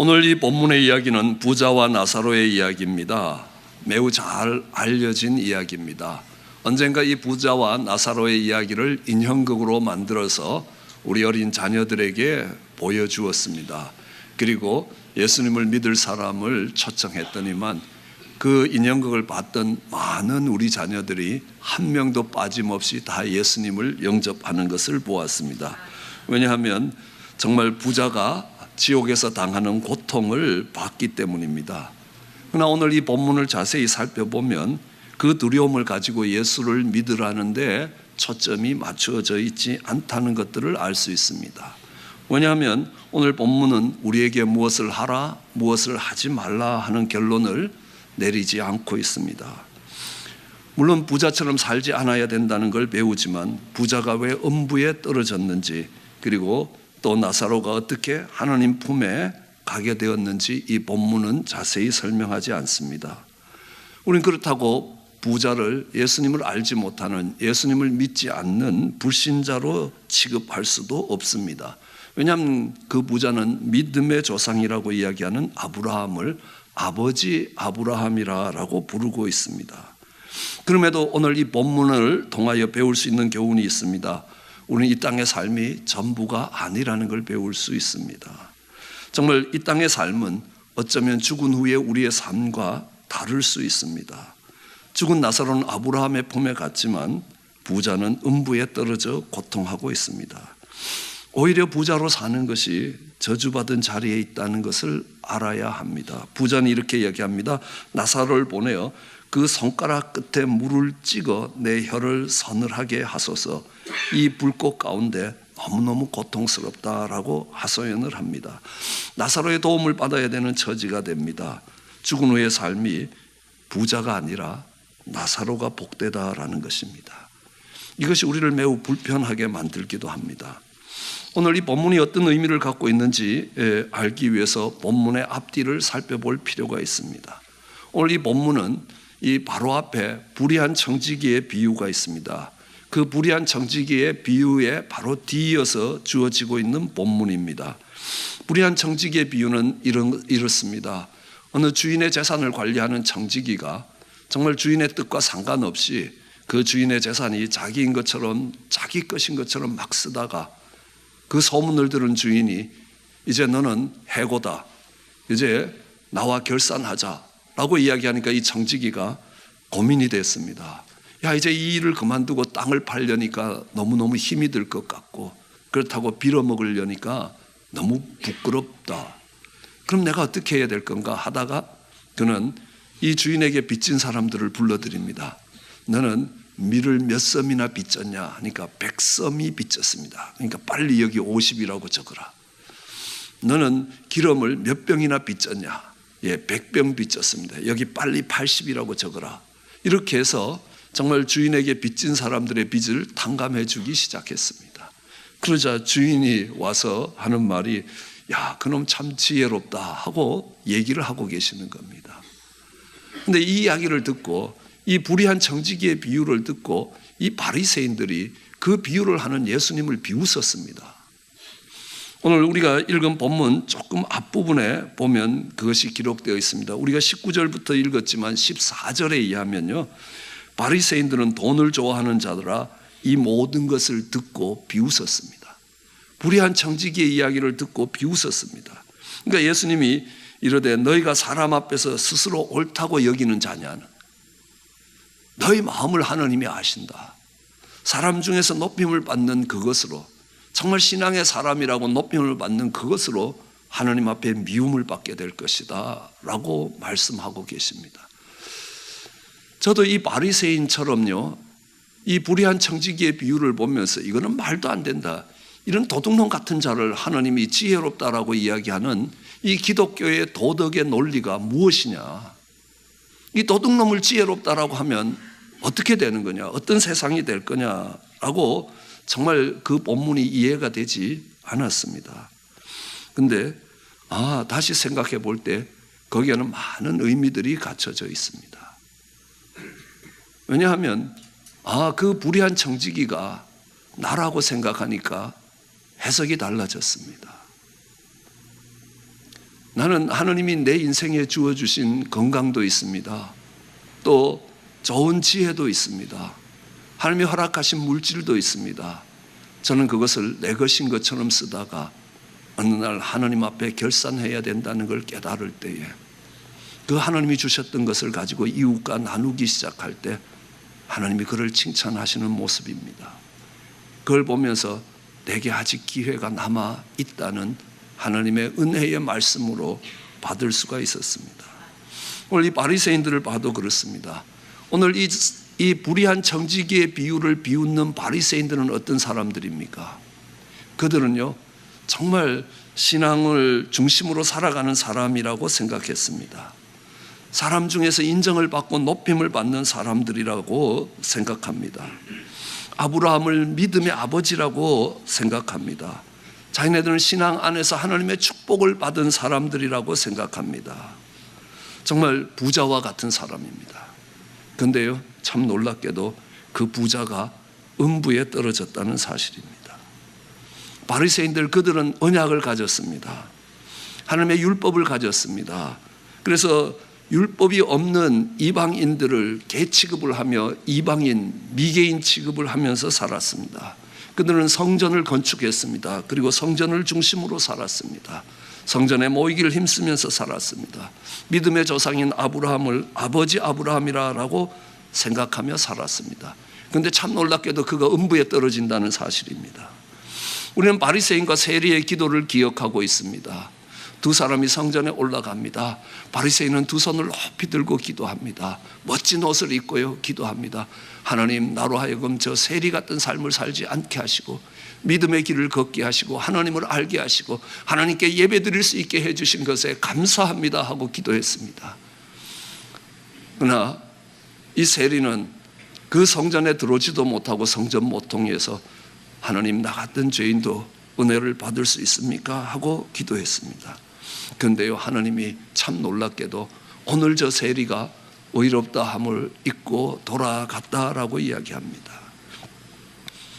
오늘 이 본문의 이야기는 부자와 나사로의 이야기입니다. 매우 잘 알려진 이야기입니다. 언젠가 이 부자와 나사로의 이야기를 인형극으로 만들어서 우리 어린 자녀들에게 보여주었습니다. 그리고 예수님을 믿을 사람을 초청했더니만 그 인형극을 봤던 많은 우리 자녀들이 한 명도 빠짐없이 다 예수님을 영접하는 것을 보았습니다. 왜냐하면 정말 부자가 지옥에서 당하는 고통을 받기 때문입니다. 그러나 오늘 이 본문을 자세히 살펴보면 그 두려움을 가지고 예수를 믿으라는데 초점이 맞추어져 있지 않다는 것들을 알 수 있습니다. 왜냐하면 오늘 본문은 우리에게 무엇을 하라, 무엇을 하지 말라 하는 결론을 내리지 않고 있습니다. 물론 부자처럼 살지 않아야 된다는 걸 배우지만 부자가 왜 음부에 떨어졌는지, 그리고 또 나사로가 어떻게 하나님 품에 가게 되었는지 이 본문은 자세히 설명하지 않습니다. 우린 그렇다고 부자를 예수님을 알지 못하는, 예수님을 믿지 않는 불신자로 취급할 수도 없습니다. 왜냐하면 그 부자는 믿음의 조상이라고 이야기하는 아브라함을 아버지 아브라함이라고 부르고 있습니다. 그럼에도 오늘 이 본문을 통하여 배울 수 있는 교훈이 있습니다. 우리는 이 땅의 삶이 전부가 아니라는 걸 배울 수 있습니다. 정말 이 땅의 삶은 어쩌면 죽은 후에 우리의 삶과 다를 수 있습니다. 죽은 나사로는 아브라함의 품에 갔지만 부자는 음부에 떨어져 고통하고 있습니다. 오히려 부자로 사는 것이 저주받은 자리에 있다는 것을 알아야 합니다. 부자는 이렇게 얘기합니다. 나사로를 보내어 그 손가락 끝에 물을 찍어 내 혀를 서늘하게 하소서. 이 불꽃 가운데 너무너무 고통스럽다라고 하소연을 합니다. 나사로의 도움을 받아야 되는 처지가 됩니다. 죽은 후의 삶이 부자가 아니라 나사로가 복되다라는 것입니다. 이것이 우리를 매우 불편하게 만들기도 합니다. 오늘 이 본문이 어떤 의미를 갖고 있는지 알기 위해서 본문의 앞뒤를 살펴볼 필요가 있습니다. 오늘 이 본문은 이 바로 앞에 불의한 청지기의 비유가 있습니다. 그 불의한 청지기의 비유에 바로 뒤이어서 주어지고 있는 본문입니다. 불의한 청지기의 비유는 이렇습니다. 어느 주인의 재산을 관리하는 청지기가 정말 주인의 뜻과 상관없이 그 주인의 재산이 자기인 것처럼, 자기 것인 것처럼 막 쓰다가 그 소문을 들은 주인이 이제 너는 해고다, 이제 나와 결산하자 라고 이야기하니까 이 청지기가 고민이 됐습니다. 야, 이제 이 일을 그만두고 땅을 팔려니까 너무너무 힘이 들 것 같고, 그렇다고 빌어먹으려니까 너무 부끄럽다. 그럼 내가 어떻게 해야 될 건가 하다가 그는 이 주인에게 빚진 사람들을 불러드립니다. 너는 밀을 몇 섬이나 빚졌냐 하니까 100섬이 빚졌습니다. 그러니까 빨리 여기 50이라고 적어라. 너는 기름을 몇 병이나 빚졌냐? 100병 빚졌습니다. 여기 빨리 80이라고 적어라. 이렇게 해서 정말 주인에게 빚진 사람들의 빚을 탕감해 주기 시작했습니다. 그러자 주인이 와서 하는 말이, 야, 그놈 참 지혜롭다 하고 얘기를 하고 계시는 겁니다. 근데 이 이야기를 듣고, 이 불의한 청지기의 비유를 듣고 이 바리새인들이 그 비유를 하는 예수님을 비웃었습니다. 오늘 우리가 읽은 본문 조금 앞부분에 보면 그것이 기록되어 있습니다. 우리가 19절부터 읽었지만 14절에 의하면요, 바리새인들은 돈을 좋아하는 자들아 이 모든 것을 듣고 비웃었습니다. 불의한 청지기의 이야기를 듣고 비웃었습니다. 그러니까 예수님이 이르되 너희가 사람 앞에서 스스로 옳다고 여기는 자냐는, 너희 마음을 하나님이 아신다. 사람 중에서 높임을 받는 그것으로, 정말 신앙의 사람이라고 높임을 받는 그것으로 하나님 앞에 미움을 받게 될 것이다 라고 말씀하고 계십니다. 저도 이 바리새인처럼요, 이 불의한 청지기의 비유를 보면서 이거는 말도 안 된다, 이런 도둑놈 같은 자를 하나님이 지혜롭다라고 이야기하는 이 기독교의 도덕의 논리가 무엇이냐, 이 도둑놈을 지혜롭다라고 하면 어떻게 되는 거냐, 어떤 세상이 될 거냐라고 정말 그 본문이 이해가 되지 않았습니다. 근데 다시 생각해 볼 때 거기에는 많은 의미들이 갖춰져 있습니다. 왜냐하면 그 불의한 청지기가 나라고 생각하니까 해석이 달라졌습니다. 나는 하나님이 내 인생에 주어주신 건강도 있습니다. 또 좋은 지혜도 있습니다. 하나님이 허락하신 물질도 있습니다. 저는 그것을 내 것인 것처럼 쓰다가 어느 날 하나님 앞에 결산해야 된다는 걸 깨달을 때에 그 하나님이 주셨던 것을 가지고 이웃과 나누기 시작할 때 하나님이 그를 칭찬하시는 모습입니다. 그걸 보면서 내게 아직 기회가 남아 있다는 하나님의 은혜의 말씀으로 받을 수가 있었습니다. 오늘 이 바리새인들을 봐도 그렇습니다. 오늘 이 불의한 청지기의 비유를 비웃는 바리새인들은 어떤 사람들입니까? 그들은요 정말 신앙을 중심으로 살아가는 사람이라고 생각했습니다. 사람 중에서 인정을 받고 높임을 받는 사람들이라고 생각합니다. 아브라함을 믿음의 아버지라고 생각합니다. 자기네들은 신앙 안에서 하나님의 축복을 받은 사람들이라고 생각합니다. 정말 부자와 같은 사람입니다. 그런데요 참 놀랍게도 그 부자가 음부에 떨어졌다는 사실입니다. 바리새인들 그들은 언약을 가졌습니다. 하나님의 율법을 가졌습니다. 그래서 율법이 없는 이방인들을 개 취급을 하며 이방인, 미개인 취급을 하면서 살았습니다. 그들은 성전을 건축했습니다. 그리고 성전을 중심으로 살았습니다. 성전에 모이기를 힘쓰면서 살았습니다. 믿음의 조상인 아브라함을 아버지 아브라함이라고 생각하며 살았습니다. 그런데 참 놀랍게도 그가 음부에 떨어진다는 사실입니다. 우리는 바리새인과 세리의 기도를 기억하고 있습니다. 두 사람이 성전에 올라갑니다. 바리새인은 두 손을 높이 들고 기도합니다. 멋진 옷을 입고요 기도합니다. 하나님, 나로 하여금 저 세리 같은 삶을 살지 않게 하시고 믿음의 길을 걷게 하시고 하나님을 알게 하시고 하나님께 예배드릴 수 있게 해주신 것에 감사합니다 하고 기도했습니다. 그러나 이 세리는 그 성전에 들어오지도 못하고 성전 모퉁이에서 하나님, 나 같은 죄인도 은혜를 받을 수 있습니까? 하고 기도했습니다. 그런데요 하나님이 참 놀랍게도 오늘 저 세리가 의롭다함을 잊고 돌아갔다라고 이야기합니다.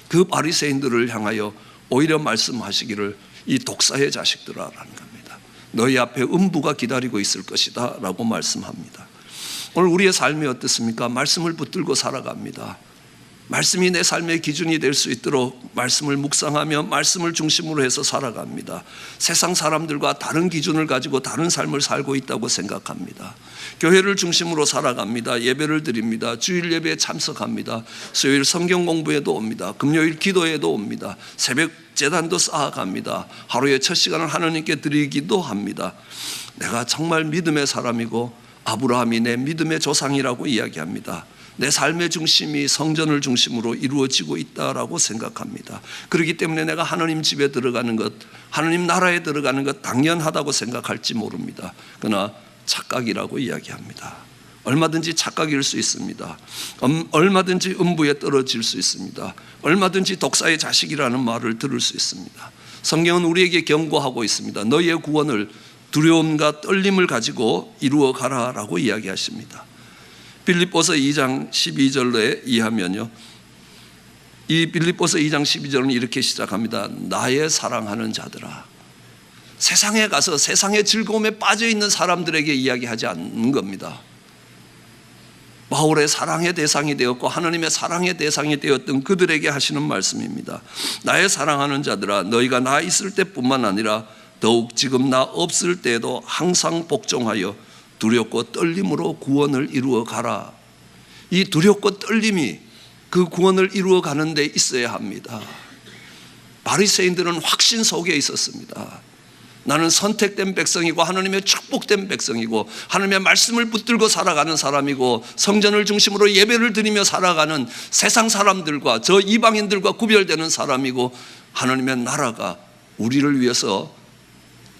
그 바리새인들을 향하여 오히려 말씀하시기를 이 독사의 자식들아라는 겁니다. 너희 앞에 음부가 기다리고 있을 것이다 라고 말씀합니다. 오늘 우리의 삶이 어떻습니까? 말씀을 붙들고 살아갑니다. 말씀이 내 삶의 기준이 될 수 있도록 말씀을 묵상하며 말씀을 중심으로 해서 살아갑니다. 세상 사람들과 다른 기준을 가지고 다른 삶을 살고 있다고 생각합니다. 교회를 중심으로 살아갑니다. 예배를 드립니다. 주일 예배에 참석합니다. 수요일 성경 공부에도 옵니다. 금요일 기도에도 옵니다. 새벽 제단도 쌓아갑니다. 하루의 첫 시간을 하나님께 드리기도 합니다. 내가 정말 믿음의 사람이고 아브라함이 내 믿음의 조상이라고 이야기합니다. 내 삶의 중심이 성전을 중심으로 이루어지고 있다라고 생각합니다. 그렇기 때문에 내가 하나님 집에 들어가는 것, 하나님 나라에 들어가는 것 당연하다고 생각할지 모릅니다. 그러나 착각이라고 이야기합니다. 얼마든지 착각일 수 있습니다. 얼마든지 음부에 떨어질 수 있습니다. 얼마든지 독사의 자식이라는 말을 들을 수 있습니다. 성경은 우리에게 경고하고 있습니다. 너희의 구원을 두려움과 떨림을 가지고 이루어 가라라고 이야기하십니다. 빌립보서 2장 12절에 이하면요, 이 빌립보서 2장 12절은 이렇게 시작합니다. 나의 사랑하는 자들아. 세상에 가서 세상의 즐거움에 빠져있는 사람들에게 이야기하지 않는 겁니다. 바울의 사랑의 대상이 되었고 하나님의 사랑의 대상이 되었던 그들에게 하시는 말씀입니다. 나의 사랑하는 자들아, 너희가 나 있을 때뿐만 아니라 더욱 지금 나 없을 때에도 항상 복종하여 두렵고 떨림으로 구원을 이루어 가라. 이 두렵고 떨림이 그 구원을 이루어 가는 데 있어야 합니다. 바리새인들은 확신 속에 있었습니다. 나는 선택된 백성이고 하나님의 축복된 백성이고 하나님의 말씀을 붙들고 살아가는 사람이고 성전을 중심으로 예배를 드리며 살아가는 세상 사람들과 저 이방인들과 구별되는 사람이고 하나님의 나라가 우리를 위해서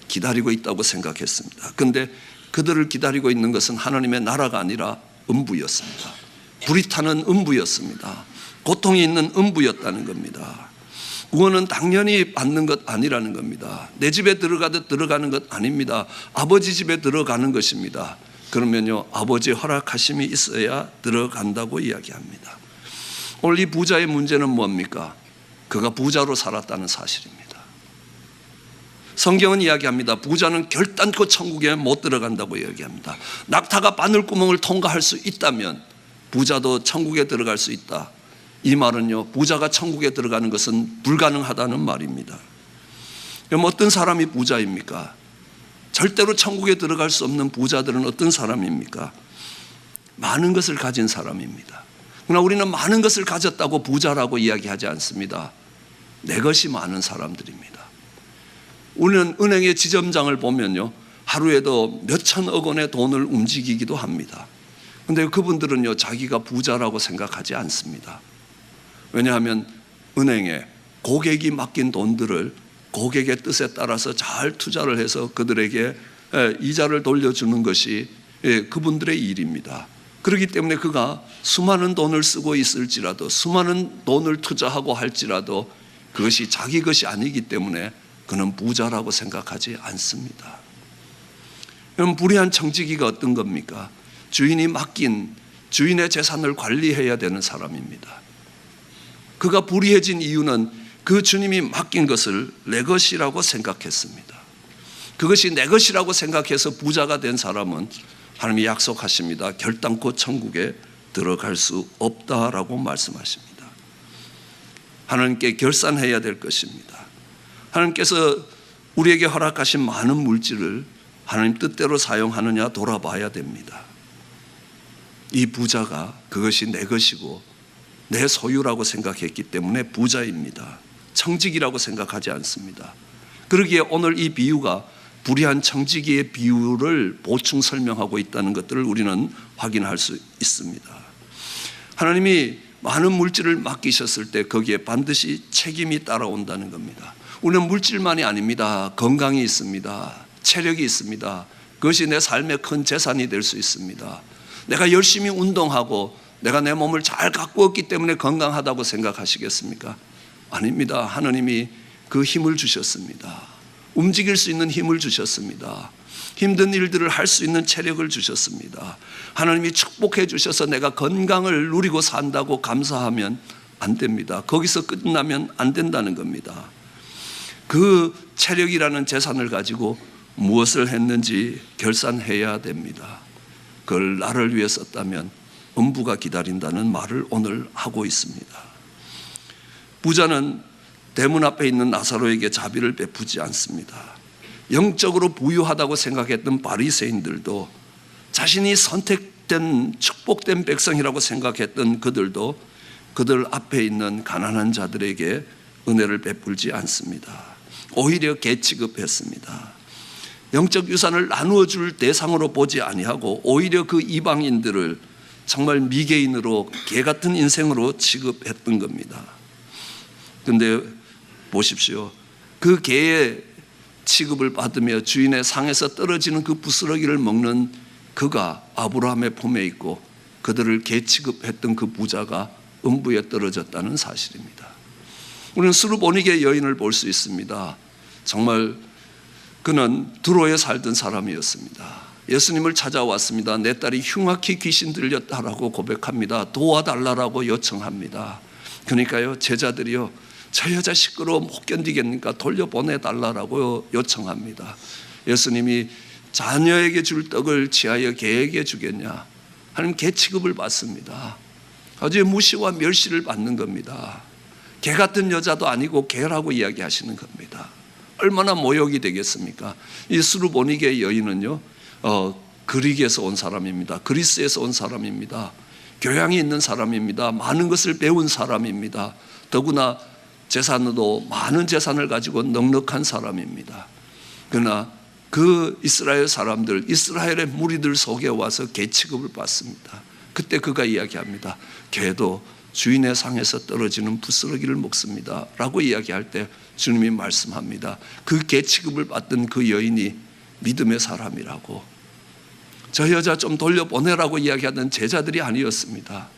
기다리고 있다고 생각했습니다. 그런데 그들을 기다리고 있는 것은 하나님의 나라가 아니라 음부였습니다. 불이 타는 음부였습니다. 고통이 있는 음부였다는 겁니다. 구원은 당연히 받는 것 아니라는 겁니다. 내 집에 들어가듯 들어가는 것 아닙니다. 아버지 집에 들어가는 것입니다. 그러면요, 아버지의 허락하심이 있어야 들어간다고 이야기합니다. 오늘 이 부자의 문제는 뭡니까? 그가 부자로 살았다는 사실입니다. 성경은 이야기합니다. 부자는 결단코 천국에 못 들어간다고 이야기합니다. 낙타가 바늘구멍을 통과할 수 있다면 부자도 천국에 들어갈 수 있다. 이 말은요, 부자가 천국에 들어가는 것은 불가능하다는 말입니다. 그럼 어떤 사람이 부자입니까? 절대로 천국에 들어갈 수 없는 부자들은 어떤 사람입니까? 많은 것을 가진 사람입니다. 그러나 우리는 많은 것을 가졌다고 부자라고 이야기하지 않습니다. 내 것이 많은 사람들입니다. 우리는 은행의 지점장을 보면요, 하루에도 몇천억 원의 돈을 움직이기도 합니다. 그런데 그분들은요, 자기가 부자라고 생각하지 않습니다. 왜냐하면 은행에 고객이 맡긴 돈들을 고객의 뜻에 따라서 잘 투자를 해서 그들에게 이자를 돌려주는 것이 그분들의 일입니다. 그렇기 때문에 그가 수많은 돈을 쓰고 있을지라도, 수많은 돈을 투자하고 할지라도 그것이 자기 것이 아니기 때문에 그는 부자라고 생각하지 않습니다. 그럼 불의한 청지기가 어떤 겁니까? 주인이 맡긴 주인의 재산을 관리해야 되는 사람입니다. 그가 불의해진 이유는 그 주님이 맡긴 것을 내 것이라고 생각했습니다. 그것이 내 것이라고 생각해서 부자가 된 사람은 하나님이 약속하십니다. 결단코 천국에 들어갈 수 없다라고 말씀하십니다. 하나님께 결산해야 될 것입니다. 하나님께서 우리에게 허락하신 많은 물질을 하나님 뜻대로 사용하느냐 돌아봐야 됩니다. 이 부자가 그것이 내 것이고 내 소유라고 생각했기 때문에 부자입니다. 청지기라고 생각하지 않습니다. 그러기에 오늘 이 비유가 불의한 청지기의 비유를 보충 설명하고 있다는 것들을 우리는 확인할 수 있습니다. 하나님이 많은 물질을 맡기셨을 때 거기에 반드시 책임이 따라온다는 겁니다. 우리는 물질만이 아닙니다. 건강이 있습니다. 체력이 있습니다. 그것이 내 삶의 큰 재산이 될 수 있습니다. 내가 열심히 운동하고 내가 내 몸을 잘 가꾸었기 때문에 건강하다고 생각하시겠습니까? 아닙니다. 하나님이 그 힘을 주셨습니다. 움직일 수 있는 힘을 주셨습니다. 힘든 일들을 할 수 있는 체력을 주셨습니다. 하나님이 축복해 주셔서 내가 건강을 누리고 산다고 감사하면 안 됩니다. 거기서 끝나면 안 된다는 겁니다. 그 체력이라는 재산을 가지고 무엇을 했는지 결산해야 됩니다. 그걸 나를 위해 썼다면 음부가 기다린다는 말을 오늘 하고 있습니다. 부자는 대문 앞에 있는 나사로에게 자비를 베푸지 않습니다. 영적으로 부유하다고 생각했던 바리새인들도, 자신이 선택된 축복된 백성이라고 생각했던 그들도 그들 앞에 있는 가난한 자들에게 은혜를 베풀지 않습니다. 오히려 개 취급했습니다. 영적 유산을 나누어 줄 대상으로 보지 아니하고 오히려 그 이방인들을 정말 미개인으로 개 같은 인생으로 취급했던 겁니다. 그런데 보십시오. 그 개의 취급을 받으며 주인의 상에서 떨어지는 그 부스러기를 먹는 그가 아브라함의 품에 있고 그들을 개 취급했던 그 부자가 음부에 떨어졌다는 사실입니다. 우리는 수르보니게 여인을 볼 수 있습니다. 정말 그는 두로에 살던 사람이었습니다. 예수님을 찾아왔습니다. 내 딸이 흉악히 귀신 들렸다라고 고백합니다. 도와달라고 요청합니다. 그러니까요, 제자들이요, 저 여자 시끄러워 못 견디겠으니까 돌려보내달라고 요청합니다. 예수님이 자녀에게 줄 떡을 취하여 개에게 주겠냐? 하나님 개 취급을 받습니다. 아주 무시와 멸시를 받는 겁니다. 개 같은 여자도 아니고 개라고 이야기하시는 겁니다. 얼마나 모욕이 되겠습니까? 이 수르보니게 여인은요, 그리스에서 온 사람입니다. 그리스에서 온 사람입니다. 교양이 있는 사람입니다. 많은 것을 배운 사람입니다. 더구나 재산도 많은 재산을 가지고 넉넉한 사람입니다. 그러나 그 이스라엘 사람들, 이스라엘의 무리들 속에 와서 개 취급을 받습니다. 그때 그가 이야기합니다. 개도 주인의 상에서 떨어지는 부스러기를 먹습니다 라고 이야기할 때 주님이 말씀합니다. 그 개 취급을 받던 그 여인이 믿음의 사람이라고, 저 여자 좀 돌려보내라고 이야기하던 제자들이 아니었습니다.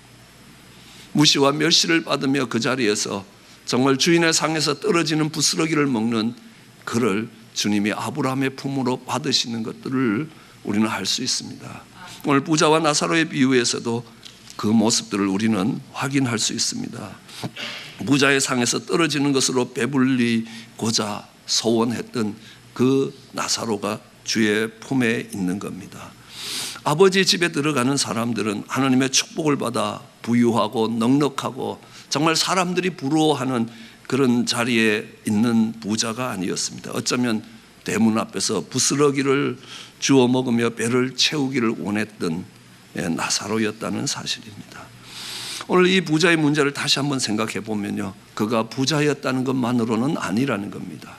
무시와 멸시를 받으며 그 자리에서 정말 주인의 상에서 떨어지는 부스러기를 먹는 그를 주님이 아브라함의 품으로 받으시는 것들을 우리는 알 수 있습니다. 오늘 부자와 나사로의 비유에서도 그 모습들을 우리는 확인할 수 있습니다. 부자의 상에서 떨어지는 것으로 배불리고자 소원했던 그 나사로가 주의 품에 있는 겁니다. 아버지 집에 들어가는 사람들은 하나님의 축복을 받아 부유하고 넉넉하고 정말 사람들이 부러워하는 그런 자리에 있는 부자가 아니었습니다. 어쩌면 대문 앞에서 부스러기를 주워 먹으며 배를 채우기를 원했던 나사로였다는 사실입니다. 오늘 이 부자의 문제를 다시 한번 생각해 보면요, 그가 부자였다는 것만으로는 아니라는 겁니다.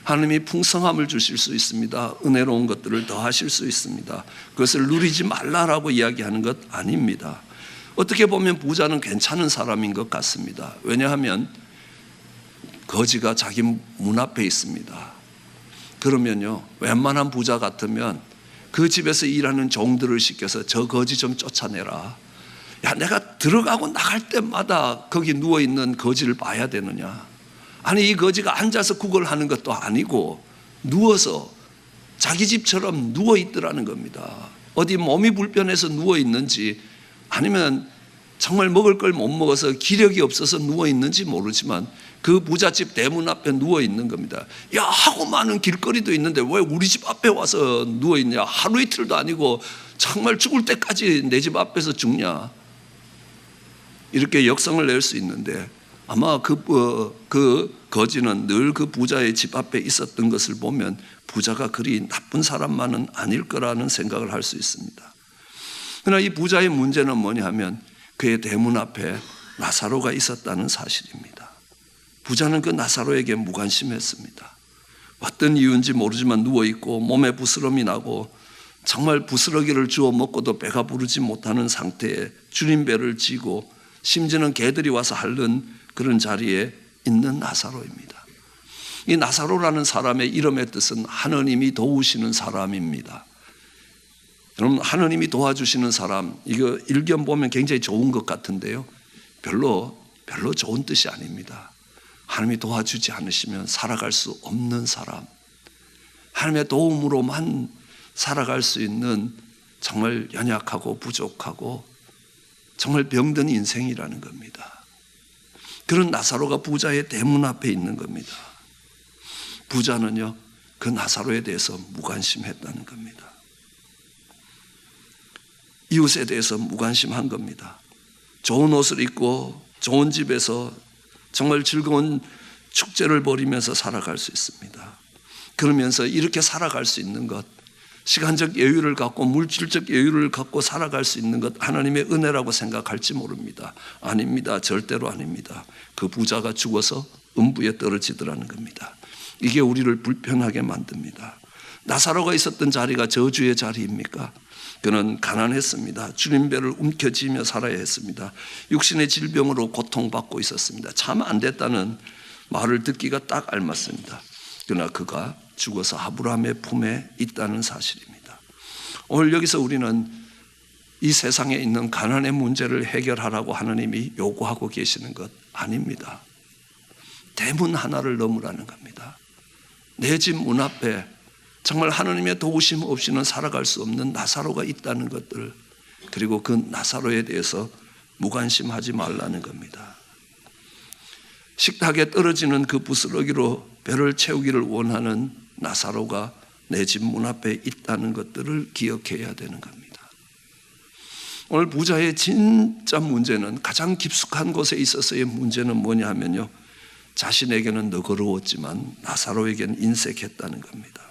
하나님이 풍성함을 주실 수 있습니다. 은혜로운 것들을 더하실 수 있습니다. 그것을 누리지 말라라고 이야기하는 것 아닙니다. 어떻게 보면 부자는 괜찮은 사람인 것 같습니다. 왜냐하면 거지가 자기 문 앞에 있습니다. 그러면요, 웬만한 부자 같으면 그 집에서 일하는 종들을 시켜서 저 거지 좀 쫓아내라. 야, 내가 들어가고 나갈 때마다 거기 누워있는 거지를 봐야 되느냐? 아니, 이 거지가 앉아서 구걸하는 것도 아니고 누워서 자기 집처럼 누워있더라는 겁니다. 어디 몸이 불편해서 누워있는지 아니면 정말 먹을 걸 못 먹어서 기력이 없어서 누워있는지 모르지만 그 부잣집 대문 앞에 누워있는 겁니다. 야, 하고 많은 길거리도 있는데 왜 우리 집 앞에 와서 누워있냐? 하루 이틀도 아니고 정말 죽을 때까지 내 집 앞에서 죽냐? 이렇게 역성을 낼 수 있는데 아마 그 거지는 늘 그 부자의 집 앞에 있었던 것을 보면 부자가 그리 나쁜 사람만은 아닐 거라는 생각을 할 수 있습니다. 그러나 이 부자의 문제는 뭐냐 하면 그의 대문 앞에 나사로가 있었다는 사실입니다. 부자는 그 나사로에게 무관심했습니다. 어떤 이유인지 모르지만 누워있고 몸에 부스럼이 나고 정말 부스러기를 주워 먹고도 배가 부르지 못하는 상태에 주님 배를 지고 심지어는 개들이 와서 핥는 그런 자리에 있는 나사로입니다. 이 나사로라는 사람의 이름의 뜻은 하느님이 도우시는 사람입니다. 여러분, 하느님이 도와주시는 사람, 이거 일견 보면 굉장히 좋은 것 같은데요, 별로 좋은 뜻이 아닙니다. 하나님이 도와주지 않으시면 살아갈 수 없는 사람, 하나님의 도움으로만 살아갈 수 있는 정말 연약하고 부족하고 정말 병든 인생이라는 겁니다. 그런 나사로가 부자의 대문 앞에 있는 겁니다. 부자는요, 그 나사로에 대해서 무관심했다는 겁니다. 이웃에 대해서 무관심한 겁니다. 좋은 옷을 입고 좋은 집에서 정말 즐거운 축제를 벌이면서 살아갈 수 있습니다. 그러면서 이렇게 살아갈 수 있는 것, 시간적 여유를 갖고 물질적 여유를 갖고 살아갈 수 있는 것 하나님의 은혜라고 생각할지 모릅니다. 아닙니다. 절대로 아닙니다. 그 부자가 죽어서 음부에 떨어지더라는 겁니다. 이게 우리를 불편하게 만듭니다. 나사로가 있었던 자리가 저주의 자리입니까? 그는 가난했습니다. 주님 배를 움켜쥐며 살아야 했습니다. 육신의 질병으로 고통받고 있었습니다. 참 안 됐다는 말을 듣기가 딱 알맞습니다. 그러나 그가 죽어서 아브라함의 품에 있다는 사실입니다. 오늘 여기서 우리는 이 세상에 있는 가난의 문제를 해결하라고 하나님이 요구하고 계시는 것 아닙니다. 대문 하나를 넘으라는 겁니다. 내 집 문 앞에 정말 하나님의 도우심 없이는 살아갈 수 없는 나사로가 있다는 것들, 그리고 그 나사로에 대해서 무관심하지 말라는 겁니다. 식탁에 떨어지는 그 부스러기로 배를 채우기를 원하는 나사로가 내 집 문 앞에 있다는 것들을 기억해야 되는 겁니다. 오늘 부자의 진짜 문제는, 가장 깊숙한 곳에 있어서의 문제는 뭐냐 하면요, 자신에게는 너그러웠지만 나사로에게는 인색했다는 겁니다.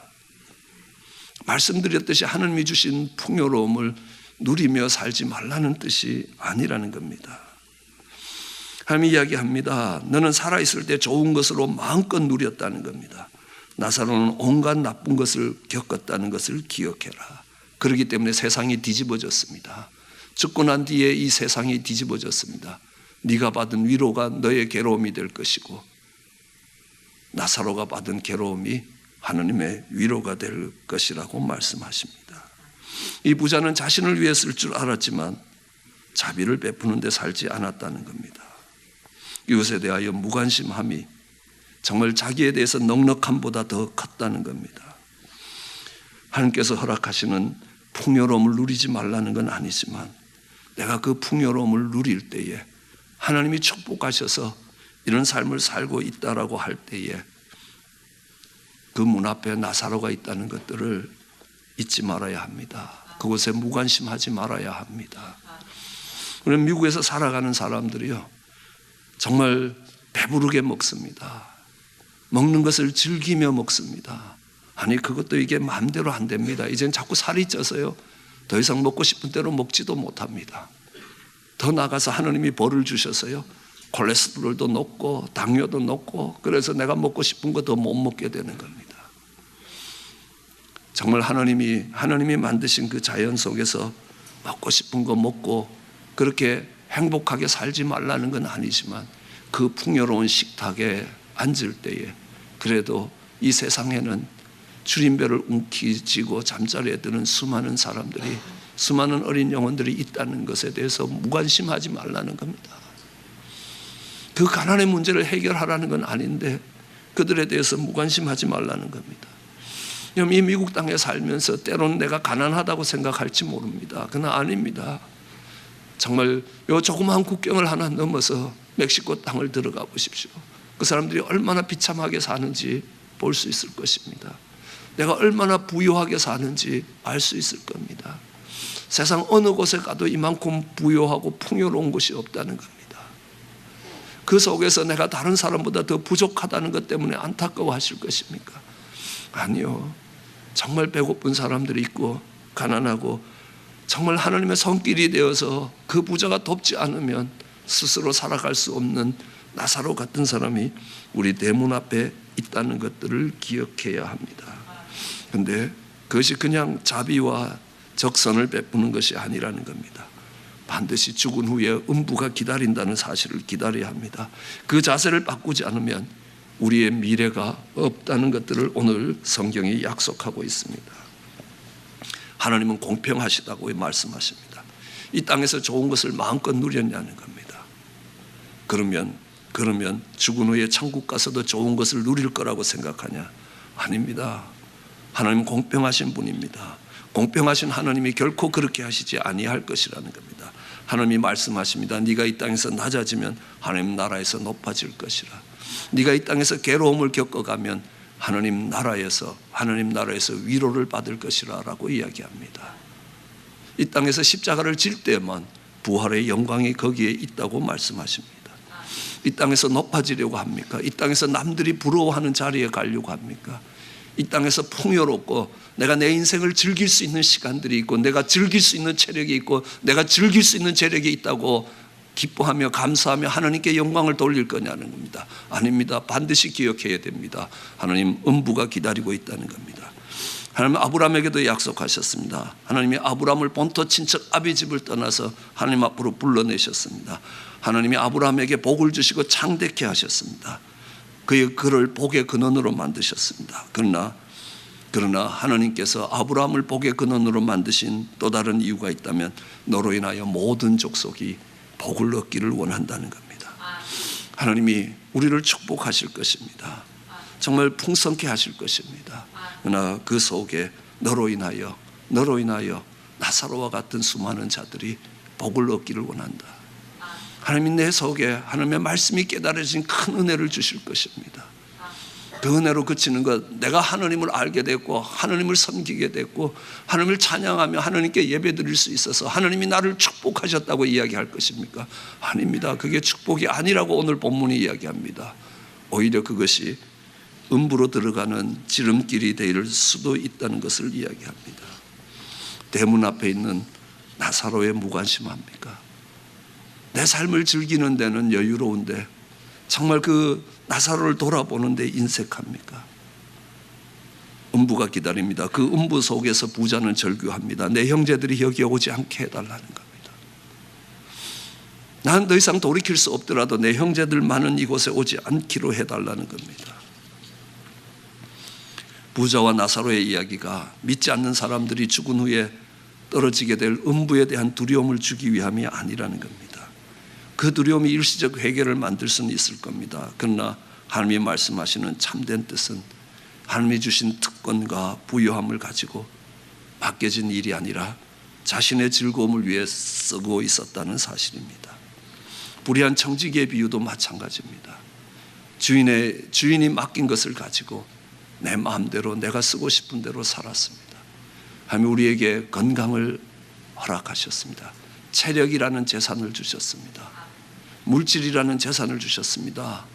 말씀드렸듯이 하나님이 주신 풍요로움을 누리며 살지 말라는 뜻이 아니라는 겁니다. 하나님이 이야기합니다. 너는 살아있을 때 좋은 것으로 마음껏 누렸다는 겁니다. 나사로는 온갖 나쁜 것을 겪었다는 것을 기억해라. 그렇기 때문에 세상이 뒤집어졌습니다. 죽고 난 뒤에 이 세상이 뒤집어졌습니다. 네가 받은 위로가 너의 괴로움이 될 것이고 나사로가 받은 괴로움이 하나님의 위로가 될 것이라고 말씀하십니다. 이 부자는 자신을 위해 쓸 줄 알았지만 자비를 베푸는 데 살지 않았다는 겁니다. 이것에 대하여 무관심함이 정말 자기에 대해서 넉넉함보다 더 컸다는 겁니다. 하나님께서 허락하시는 풍요로움을 누리지 말라는 건 아니지만 내가 그 풍요로움을 누릴 때에 하나님이 축복하셔서 이런 삶을 살고 있다라고 할 때에 그 문 앞에 나사로가 있다는 것들을 잊지 말아야 합니다. 그곳에 무관심하지 말아야 합니다. 우리 미국에서 살아가는 사람들이요, 정말 배부르게 먹습니다. 먹는 것을 즐기며 먹습니다. 아니, 그것도 이게 마음대로 안 됩니다. 이젠 자꾸 살이 쪄서요, 더 이상 먹고 싶은 대로 먹지도 못합니다. 더 나아가서 하나님이 벌을 주셔서요, 콜레스테롤도 높고 당뇨도 높고, 그래서 내가 먹고 싶은 거 더 못 먹게 되는 겁니다. 정말 하나님이 만드신 그 자연 속에서 먹고 싶은 거 먹고 그렇게 행복하게 살지 말라는 건 아니지만, 그 풍요로운 식탁에 앉을 때에 그래도 이 세상에는 줄임배를 움켜쥐고 잠자리에 드는 수많은 사람들이, 수많은 어린 영혼들이 있다는 것에 대해서 무관심하지 말라는 겁니다. 그 가난의 문제를 해결하라는 건 아닌데 그들에 대해서 무관심하지 말라는 겁니다. 이 미국 땅에 살면서 때로는 내가 가난하다고 생각할지 모릅니다. 그러나 아닙니다. 정말 요 조그마한 국경을 하나 넘어서 멕시코 땅을 들어가 보십시오. 그 사람들이 얼마나 비참하게 사는지 볼 수 있을 것입니다. 내가 얼마나 부유하게 사는지 알 수 있을 겁니다. 세상 어느 곳에 가도 이만큼 부유하고 풍요로운 곳이 없다는 겁니다. 그 속에서 내가 다른 사람보다 더 부족하다는 것 때문에 안타까워하실 것입니까? 아니요. 정말 배고픈 사람들이 있고 가난하고 정말 하나님의 손길이 되어서 그 부자가 돕지 않으면 스스로 살아갈 수 없는 나사로 같은 사람이 우리 대문 앞에 있다는 것들을 기억해야 합니다. 그런데 그것이 그냥 자비와 적선을 베푸는 것이 아니라는 겁니다. 반드시 죽은 후에 음부가 기다린다는 사실을 기다려야 합니다. 그 자세를 바꾸지 않으면 우리의 미래가 없다는 것들을 오늘 성경이 약속하고 있습니다. 하나님은 공평하시다고 말씀하십니다. 이 땅에서 좋은 것을 마음껏 누렸냐는 겁니다. 그러면 죽은 후에 천국 가서도 좋은 것을 누릴 거라고 생각하냐? 아닙니다. 하나님 공평하신 분입니다. 공평하신 하나님이 결코 그렇게 하시지 아니할 것이라는 겁니다. 하나님이 말씀하십니다. 네가 이 땅에서 낮아지면 하나님 나라에서 높아질 것이라. 네가 이 땅에서 괴로움을 겪어가면 하나님 나라에서 위로를 받을 것이라 라고 이야기합니다. 이 땅에서 십자가를 질 때만 부활의 영광이 거기에 있다고 말씀하십니다. 이 땅에서 높아지려고 합니까? 이 땅에서 남들이 부러워하는 자리에 가려고 합니까? 이 땅에서 풍요롭고 내가 내 인생을 즐길 수 있는 시간들이 있고 내가 즐길 수 있는 체력이 있고 내가 즐길 수 있는 재력이 있다고 기뻐하며 감사하며 하나님께 영광을 돌릴 거냐는 겁니다. 아닙니다. 반드시 기억해야 됩니다. 하나님 음부가 기다리고 있다는 겁니다. 하나님 아브라함에게도 약속하셨습니다. 하나님이 아브라함을 본토 친척 아비 집을 떠나서 하나님 앞으로 불러내셨습니다. 하나님이 아브라함에게 복을 주시고 창대케 하셨습니다. 그의 글을 복의 근원으로 만드셨습니다. 그러나 하나님께서 아브라함을 복의 근원으로 만드신 또 다른 이유가 있다면 너로 인하여 모든 족속이 복을 얻기를 원한다는 겁니다. 하나님이 우리를 축복하실 것입니다. 정말 풍성케 하실 것입니다. 그러나 그 속에 너로 인하여 나사로와 같은 수많은 자들이 복을 얻기를 원한다. 하나님이 내 속에 하나님의 말씀이 깨달아진 큰 은혜를 주실 것입니다. 그 은혜로 그치는 것, 내가 하나님을 알게 됐고 하나님을 섬기게 됐고 하나님을 찬양하며 하나님께 예배드릴 수 있어서 하나님이 나를 축복하셨다고 이야기할 것입니까? 아닙니다. 그게 축복이 아니라고 오늘 본문이 이야기합니다. 오히려 그것이 음부로 들어가는 지름길이 될 수도 있다는 것을 이야기합니다. 대문 앞에 있는 나사로에 무관심합니까? 내 삶을 즐기는 데는 여유로운데 정말 그 나사로를 돌아보는데 인색합니까? 음부가 기다립니다. 그 음부 속에서 부자는 절규합니다. 내 형제들이 여기 오지 않게 해달라는 겁니다. 난 더 이상 돌이킬 수 없더라도 내 형제들 많은 이곳에 오지 않기로 해달라는 겁니다. 부자와 나사로의 이야기가 믿지 않는 사람들이 죽은 후에 떨어지게 될 음부에 대한 두려움을 주기 위함이 아니라는 겁니다. 그 두려움이 일시적 회개를 만들 수는 있을 겁니다. 그러나 하나님이 말씀하시는 참된 뜻은 하나님이 주신 특권과 부유함을 가지고 맡겨진 일이 아니라 자신의 즐거움을 위해 쓰고 있었다는 사실입니다. 불의한 청지기의 비유도 마찬가지입니다. 주인이 맡긴 것을 가지고 내 마음대로 내가 쓰고 싶은 대로 살았습니다. 하나님 우리에게 건강을 허락하셨습니다. 체력이라는 재산을 주셨습니다. 물질이라는 재산을 주셨습니다.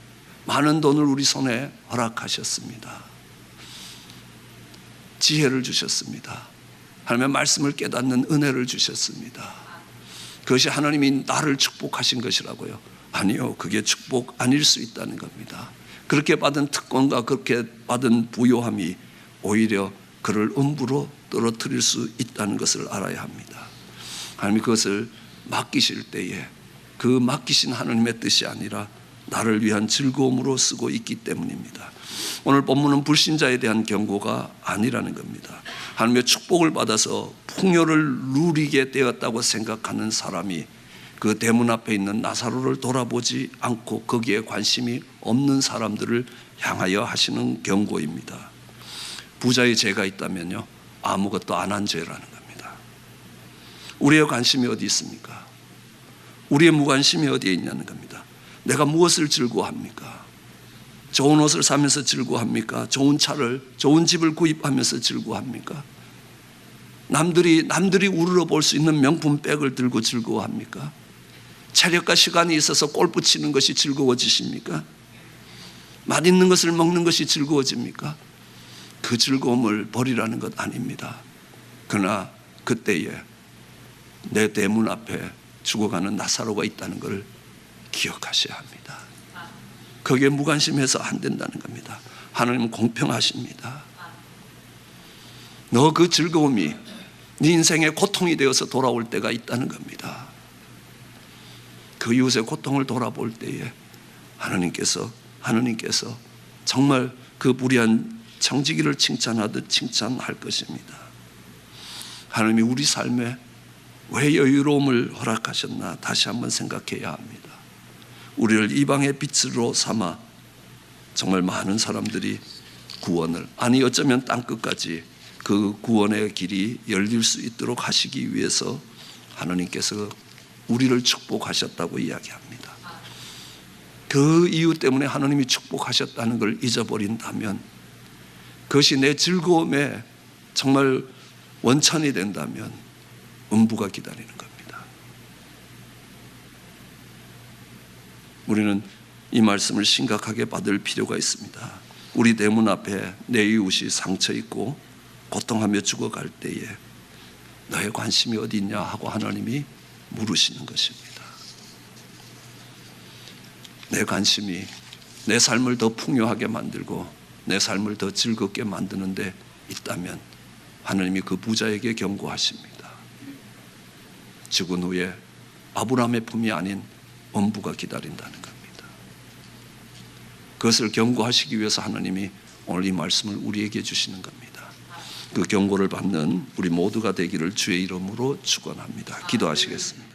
많은 돈을 우리 손에 허락하셨습니다. 지혜를 주셨습니다. 하나님의 말씀을 깨닫는 은혜를 주셨습니다. 그것이 하나님이 나를 축복하신 것이라고요? 아니요, 그게 축복 아닐 수 있다는 겁니다. 그렇게 받은 특권과 그렇게 받은 부요함이 오히려 그를 음부로 떨어뜨릴 수 있다는 것을 알아야 합니다. 하나님이 그것을 맡기실 때에 그 맡기신 하나님의 뜻이 아니라 나를 위한 즐거움으로 쓰고 있기 때문입니다. 오늘 본문은 불신자에 대한 경고가 아니라는 겁니다. 하나님의 축복을 받아서 풍요를 누리게 되었다고 생각하는 사람이 그 대문 앞에 있는 나사로를 돌아보지 않고 거기에 관심이 없는 사람들을 향하여 하시는 경고입니다. 부자의 죄가 있다면요, 아무것도 안 한 죄라는 겁니다. 우리의 관심이 어디 있습니까? 우리의 무관심이 어디에 있냐는 겁니다. 내가 무엇을 즐거워합니까? 좋은 옷을 사면서 즐거워합니까? 좋은 차를, 좋은 집을 구입하면서 즐거워합니까? 남들이 우러러 볼 수 있는 명품 백을 들고 즐거워합니까? 체력과 시간이 있어서 골프 치는 것이 즐거워지십니까? 맛있는 것을 먹는 것이 즐거워집니까? 그 즐거움을 버리라는 것 아닙니다. 그러나 그때에 내 대문 앞에 죽어가는 나사로가 있다는 것을 기억하셔야 합니다. 거기에 무관심해서 안 된다는 겁니다. 하나님은 공평하십니다. 너 그 즐거움이 네 인생의 고통이 되어서 돌아올 때가 있다는 겁니다. 그 이웃의 고통을 돌아볼 때에 하나님께서 정말 그 불의한 청지기를 칭찬하듯 칭찬할 것입니다. 하나님이 우리 삶에 왜 여유로움을 허락하셨나 다시 한번 생각해야 합니다. 우리를 이방의 빛으로 삼아 정말 많은 사람들이 구원을, 아니 어쩌면 땅끝까지 그 구원의 길이 열릴 수 있도록 하시기 위해서 하나님께서 우리를 축복하셨다고 이야기합니다. 그 이유 때문에 하나님이 축복하셨다는 걸 잊어버린다면, 그것이 내 즐거움의 정말 원천이 된다면 음부가 기다리는 겁니다. 우리는 이 말씀을 심각하게 받을 필요가 있습니다. 우리 대문 앞에 내 이웃이 상처 입고 고통하며 죽어갈 때에 너의 관심이 어디 있냐 하고 하나님이 물으시는 것입니다. 내 관심이 내 삶을 더 풍요하게 만들고 내 삶을 더 즐겁게 만드는 데 있다면 하나님이 그 부자에게 경고하십니다. 죽은 후에 아브라함의 품이 아닌 음부가 기다린다는 겁니다. 그것을 경고하시기 위해서 하나님이 오늘 이 말씀을 우리에게 주시는 겁니다. 그 경고를 받는 우리 모두가 되기를 주의 이름으로 축원합니다. 기도하시겠습니다.